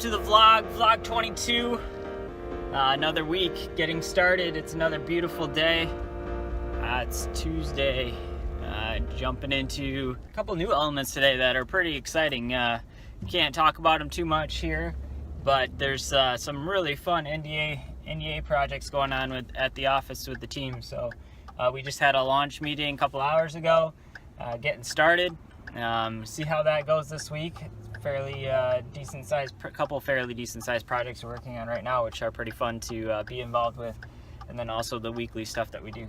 to the vlog 22. Another week getting started. It's another beautiful day. It's Tuesday. Jumping into a couple new elements today that are pretty exciting. Can't talk about them too much here, but there's some really fun NDA projects going on at the office with the team. So we just had a launch meeting a couple hours ago, getting started. See how that goes this week. Fairly decent sized, couple fairly decent sized projects we're working on right now, which are pretty fun to be involved with, and then also the weekly stuff that we do.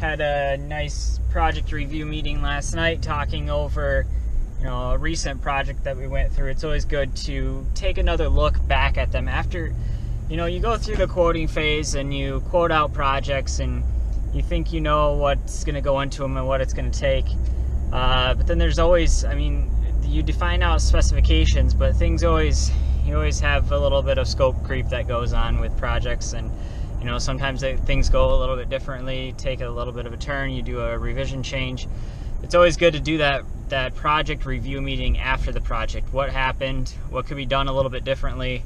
Had a nice project review meeting last night, talking over a recent project that we went through. It's always good to take another look back at them after you go through the quoting phase and you quote out projects and you think you know what's going to go into them and what it's going to take, but then there's always, you define out specifications, but you always have a little bit of scope creep that goes on with projects, and sometimes things go a little bit differently, take a little bit of a turn, you do a revision change. It's always good to do that project review meeting after the project. What happened? What could be done a little bit differently?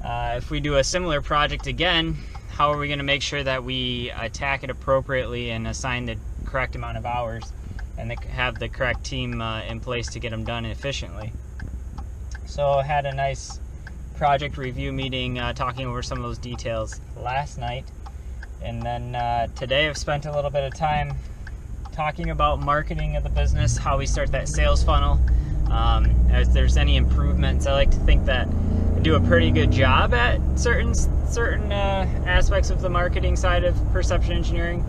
If we do a similar project again, how are we going to make sure that we attack it appropriately and assign the correct amount of hours and have the correct team in place to get them done efficiently? So I had a nice project review meeting talking over some of those details last night, and then today I've spent a little bit of time talking about marketing of the business, how we start that sales funnel. If there's any improvements, I like to think that I do a pretty good job at certain aspects of the marketing side of perception engineering,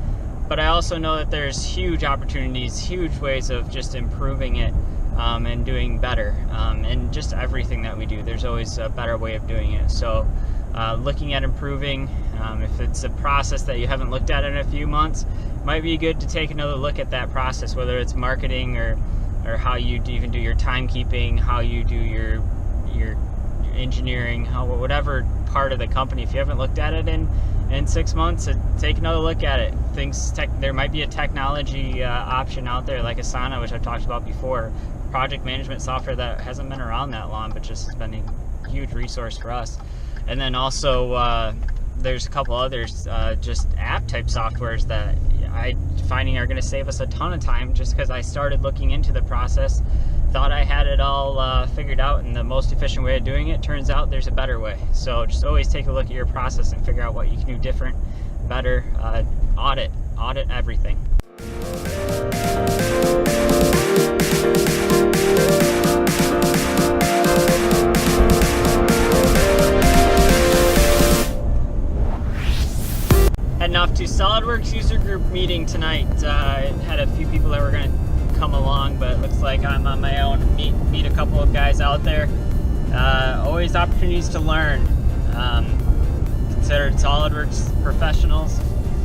but I also know that there's huge opportunities, huge ways of just improving it and doing better. And just everything that we do, there's always a better way of doing it. So looking at improving, if it's a process that you haven't looked at in a few months, might be good to take another look at that process, whether it's marketing or how you even do your timekeeping, how you do your engineering, whatever part of the company. If you haven't looked at it in 6 months, take another look at it. There might be a technology option out there like Asana, which I've talked about before, project management software that hasn't been around that long, but just has been a huge resource for us. And then also there's a couple others, just app type softwares that I'm finding are going to save us a ton of time, just because I started looking into the process, thought I had it all figured out and the most efficient way of doing it. Turns out there's a better way. So just always take a look at your process and figure out what you can do different, better. Audit everything. Heading off to SOLIDWORKS user group meeting tonight. Had a few people that were going to come along, but it looks like I'm on my own to meet a couple of guys out there. Always opportunities to learn. Considered SOLIDWORKS professionals,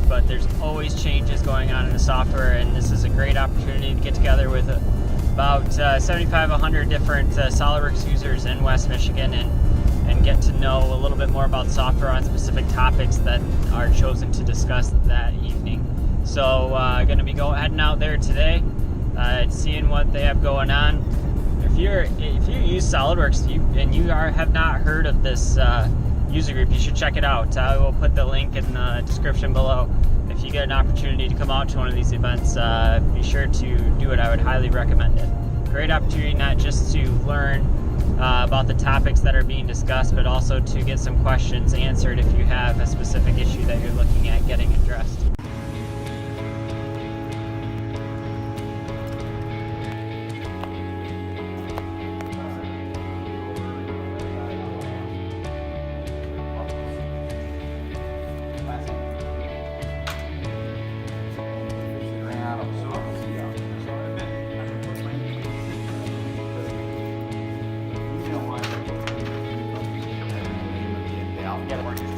but there's always changes going on in the software, and this is a great opportunity to get together with about 7,500 different SOLIDWORKS users in West Michigan and get to know a little bit more about software on specific topics that are chosen to discuss that evening. So going to be heading out there today, seeing what they have going on. If you use SOLIDWORKS and you have not heard of this user group, you should check it out. I will put the link in the description below. If you get an opportunity to come out to one of these events, be sure to do it. I would highly recommend it. Great opportunity not just to learn about the topics that are being discussed, but also to get some questions answered if you have a specific issue that you're looking at getting addressed.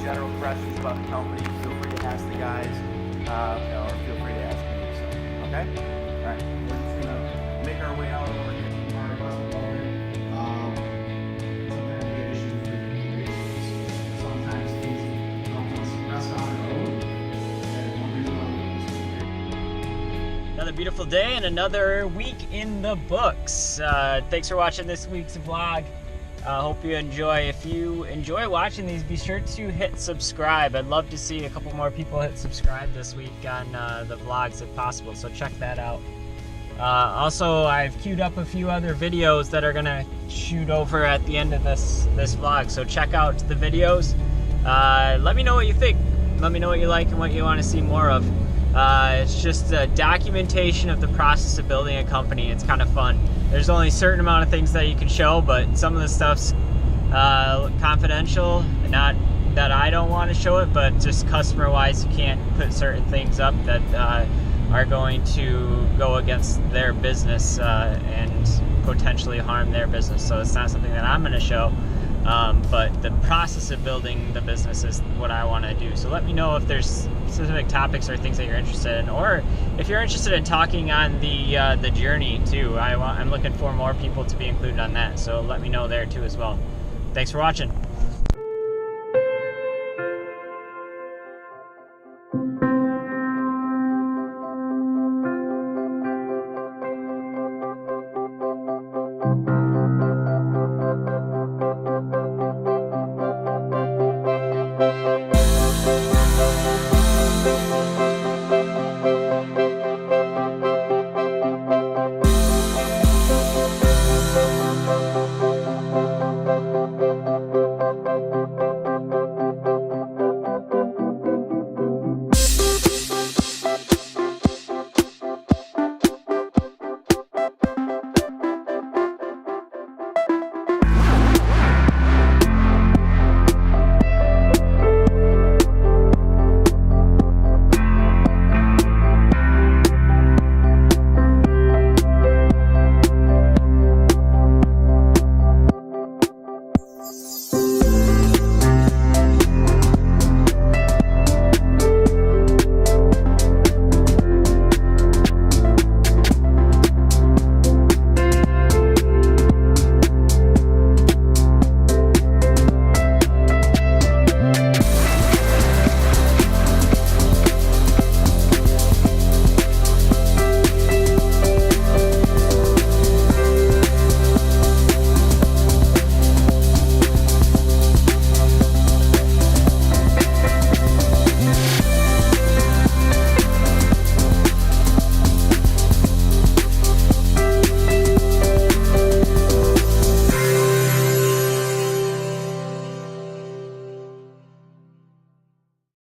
General questions about the company, feel free to ask the guys, or feel free to ask me. So, okay? All right. We're just gonna make our way out over here to the park bus a little bit. Sometimes we get issues with configurations. Sometimes things don't rest on their own. Another beautiful day and another week in the books. Thanks for watching this week's vlog. Hope you enjoy. If you enjoy watching these, be sure to hit subscribe. I'd love to see a couple more people hit subscribe this week on the vlogs if possible, so check that out. Also, I've queued up a few other videos that are gonna shoot over at the end of this vlog, so check out the videos. Let me know what you think. Let me know what you like and what you want to see more of. It's just a documentation of the process of building a company. It's kind of fun. There's only a certain amount of things that you can show, but some of the stuff's confidential. Not that I don't want to show it, but just customer-wise, you can't put certain things up that are going to go against their business and potentially harm their business. So it's not something that I'm going to show. But the process of building the business is what I want to do. So let me know if there's specific topics or things that you're interested in, or if you're interested in talking on the journey too. I'm looking for more people to be included on that. So let me know there too as well. Thanks for watching.